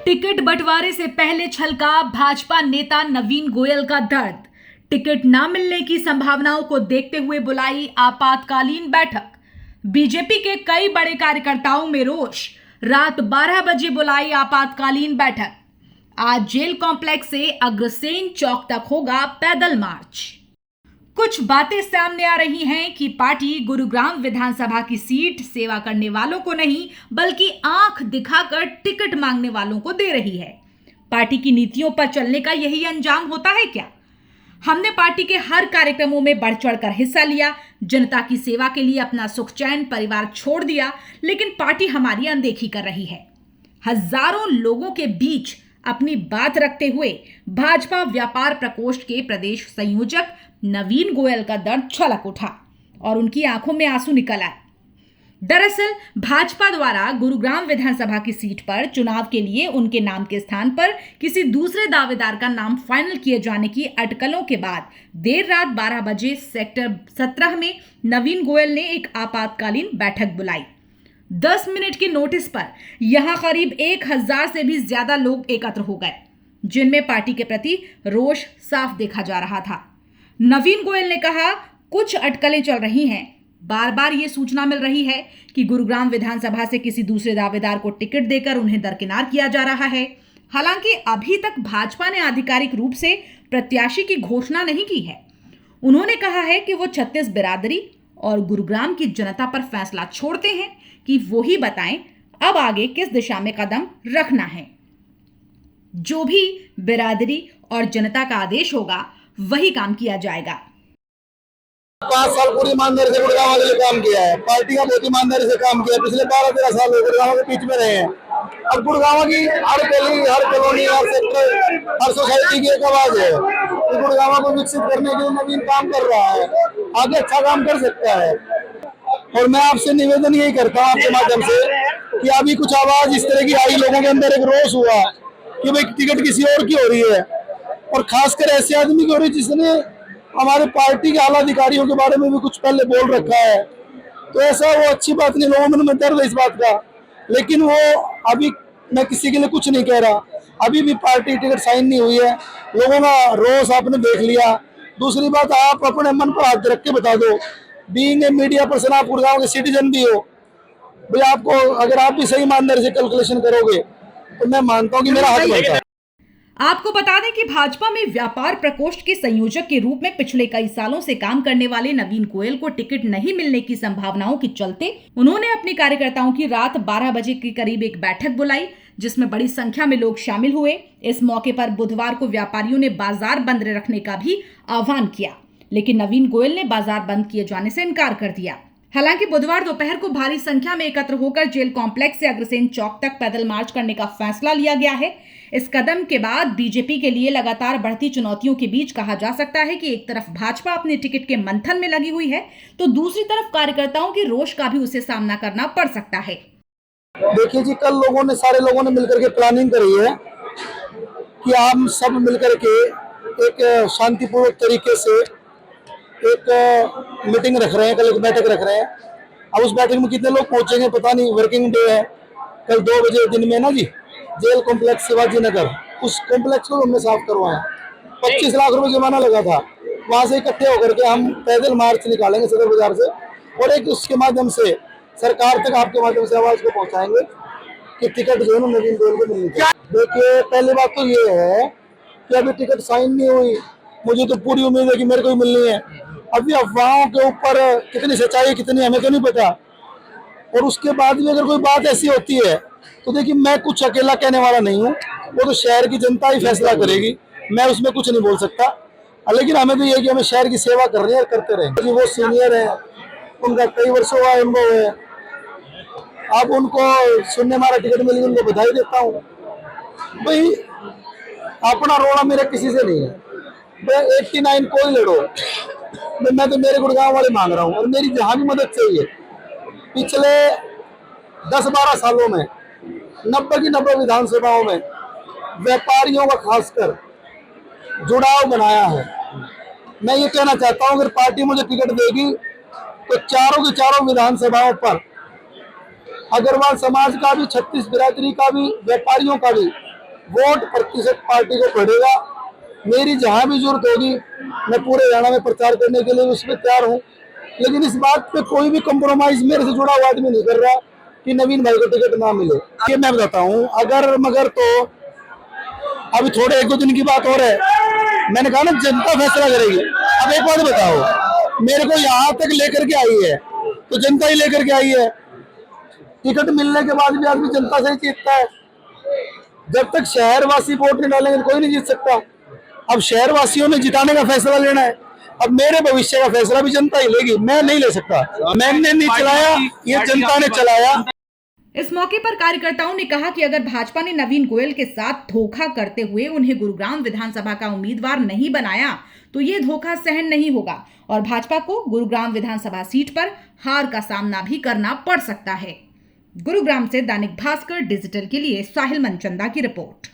Ticket बंटवारे से पहले छलका भाजपा नेता नवीन गोयल का दर्द। टिकट न मिलने की संभावनाओं को देखते हुए बुलाई आपातकालीन बैठक। बीजेपी के कई बड़े कार्यकर्ताओं में रोष। रात 12 बजे बुलाई आपातकालीन बैठक। आज जेल कॉम्प्लेक्स से अग्रसेन चौक तक होगा पैदल मार्च। कुछ बातें सामने आ रही हैं कि पार्टी गुरुग्राम विधानसभा की सीट सेवा करने वालों को नहीं बल्कि आंख दिखाकर टिकट मांगने वालों को दे रही है। पार्टी की नीतियों पर चलने का यही अंजाम होता है क्या? हमने पार्टी के हर कार्यक्रमों में बढ़ चढ़कर हिस्सा लिया, जनता की सेवा के लिए अपना सुख चैन परिवार छोड़ दिया, लेकिन पार्टी हमारी अनदेखी कर रही है। हजारों लोगों के बीच अपनी बात रखते हुए भाजपा व्यापार प्रकोष्ठ के प्रदेश संयोजक नवीन गोयल का दर्द छलक उठा और उनकी आंखों में आंसू निकल आए। दरअसल भाजपा द्वारा गुरुग्राम विधानसभा की सीट पर चुनाव के लिए उनके नाम के स्थान पर किसी दूसरे दावेदार का नाम फाइनल किए जाने की अटकलों के बाद देर रात 12 बजे सेक्टर 17 में नवीन गोयल ने एक आपातकालीन बैठक बुलाई। 10 मिनट के नोटिस पर यहां करीब 1000 से भी ज्यादा लोग एकत्र हो गए, जिनमें पार्टी के प्रति रोष साफ देखा जा रहा था। नवीन गोयल ने कहा, कुछ अटकलें चल रही हैं। बार बार ये सूचना मिल रही है कि गुरुग्राम विधानसभा से किसी दूसरे दावेदार को टिकट देकर उन्हें दरकिनार किया जा रहा है। हालांकि अभी तक भाजपा ने आधिकारिक रूप से प्रत्याशी की घोषणा नहीं की है। उन्होंने कहा है कि वो 36 बिरादरी और गुरुग्राम की जनता पर फैसला छोड़ते हैं कि वो ही बताएं अब आगे किस दिशा में कदम रखना है। जो भी बिरादरी और जनता का आदेश होगा वही काम किया जाएगा। 5 साल पूरी ईमानदारी से गुड़गांव के लिए काम किया है। पार्टी का बहुत ईमानदारी से काम किया है। पिछले 12-13 साल गुड़गांव के बीच में रहे हैं। अब गुड़गांव की हर गली, हर कॉलोनी, हर सेक्टर, हर सोसाइटी की एक आवाज है कि गुड़गांव को विकसित करने के लिए नवीन काम कर रहा है, आगे अच्छा काम कर सकता है। और मैं आपसे निवेदन यही करता हूँ आपके माध्यम से कि अभी कुछ आवाज इस तरह की आई, लोगों के अंदर एक रोष हुआ कि भाई टिकट किसी और की हो रही है, और खासकर ऐसे आदमी की हो रही है जिसने हमारे पार्टी के आला अधिकारियों के बारे में भी कुछ पहले बोल रखा है। तो ऐसा वो अच्छी बात नहीं, लोगों में दर्द है इस बात का। लेकिन वो अभी मैं किसी के लिए कुछ नहीं कह रहा, अभी भी पार्टी टिकट साइन नहीं हुई है। लोगों का रोष आपने देख लिया। दूसरी बात, आप अपने मन पर हाथ रख के बता दो, बीइंग ए मीडिया पर्सन, आप गुड़गांव के सिटीजन भी हो भाई, आपको अगर आप भी सही ईमानदारी से कैलकुलेशन करोगे तो मैं मानता हूँ कि मेरा हाथ बनता है। आपको बता दें कि भाजपा में व्यापार प्रकोष्ठ के संयोजक के रूप में पिछले कई सालों से काम करने वाले नवीन गोयल को टिकट नहीं मिलने की संभावनाओं के चलते उन्होंने अपने कार्यकर्ताओं की रात 12 बजे के करीब एक बैठक बुलाई, जिसमें बड़ी संख्या में लोग शामिल हुए। इस मौके पर बुधवार को व्यापारियों ने बाजार बंद रखने का भी आह्वान किया, लेकिन नवीन गोयल ने बाजार बंद किए जाने से इनकार कर दिया। हालांकि बुधवार दोपहर को भारी संख्या में एकत्र होकर जेल कॉम्प्लेक्स से अग्रसेन चौक तक पैदल मार्च करने का फैसला लिया गया है। इस कदम के बाद बीजेपी के लिए लगातार बढ़ती चुनौतियों के बीच कहा जा सकता है कि एक तरफ भाजपा अपने टिकट के मंथन में लगी हुई है, तो दूसरी तरफ कार्यकर्ताओं की रोष का भी उसे सामना करना पड़ सकता है। देखिए जी, कल सारे लोगों ने मिलकर के प्लानिंग करी है कि हम सब मिलकर के एक शांतिपूर्वक तरीके से एक मीटिंग रख रहे हैं, कल एक बैठक रख रहे हैं। अब उस बैठक में कितने लोग पहुंचेंगे पता नहीं, वर्किंग डे है। कल 2 बजे दिन में ना जी, जेल कॉम्प्लेक्स शिवाजी नगर, उस कॉम्प्लेक्स को हमने साफ करवाया। 25 लाख रुपए जुर्माना लगा था। वहां से इकट्ठे होकर के हम पैदल मार्च निकालेंगे सदर बाजार से, और एक उसके माध्यम से सरकार तक आपके माध्यम से आवाज को पहुंचाएंगे कि टिकट जो है ना नवीन गोयल को मिलनी चाहिए। देखिए, पहली बात तो ये है कि अभी टिकट साइन नहीं हुई। मुझे तो पूरी उम्मीद है कि मेरे को ही मिलनी है। अभी अफवाहों के ऊपर कितनी सच्चाई कितनी हमें तो नहीं पता। और उसके बाद भी अगर कोई बात ऐसी होती है तो देखिए, मैं कुछ अकेला कहने वाला नहीं हूँ, वो तो शहर की जनता ही फैसला करेगी, मैं उसमें कुछ नहीं बोल सकता। लेकिन हमें तो ये कि हमें शहर की सेवा कर रहे हैं, करते रहेंगे। वो सीनियर है, उनका कई वर्षों का अनुभव है। अब उनको सुनने हमारा टिकट मिल गई, उनको बधाई देता हूँ भाई। अपना रोड़ा मेरा किसी से नहीं है भाई। 89 कोई लड़ो, मैं तो मेरे गुड़गांव वाले मांग रहा हूँ, और मेरी जहाँ भी मदद चाहिए। पिछले 10-12 सालों में 90 की 90 विधानसभाओं में व्यापारियों का खासकर जुड़ाव बनाया है। मैं ये कहना चाहता हूँ, अगर पार्टी मुझे टिकट देगी तो चारों की चारों विधानसभाओं पर अग्रवाल समाज का भी, 36 बिरादरी का भी, व्यापारियों का भी वोट प्रतिशत पार्टी को पड़ेगा। मेरी जहां भी जरूरत होगी मैं पूरे हरियाणा में प्रचार करने के लिए उसमें तैयार हूं, लेकिन इस बात पे कोई भी कंप्रोमाइज मेरे से जुड़ा हुआ आदमी नहीं कर रहा कि नवीन भाई को टिकट ना मिले। ये मैं बताता हूं, अगर मगर तो अभी थोड़े 1-2 दिन की बात और है, मैंने कहा ना जनता फैसला करेगी। अब एक बात बताओ, मेरे को यहाँ तक लेकर के आई है तो जनता ही लेकर के आई है। टिकट मिलने के बाद भी आदमी जनता से ही जीतता है। जब तक शहरवासी वोट नहीं डालेंगे तो कोई नहीं जीत सकता। अब शहरवासियों ने जिताने का फैसला लेना है। अब मेरे भविष्य का फैसला भी जनता ही लेगी, मैं नहीं ले सकता। मैंने नहीं चलाया, ये जनता ने चलाया। इस मौके पर कार्यकर्ताओं ने कहा कि अगर भाजपा ने नवीन गोयल के साथ धोखा करते हुए उन्हें गुरुग्राम विधानसभा का उम्मीदवार नहीं बनाया तो ये धोखा सहन नहीं होगा और भाजपा को गुरुग्राम विधानसभा सीट पर हार का सामना भी करना पड़ सकता है। गुरुग्राम से दैनिक भास्कर डिजिटल के लिए साहिल मनचंदा की रिपोर्ट।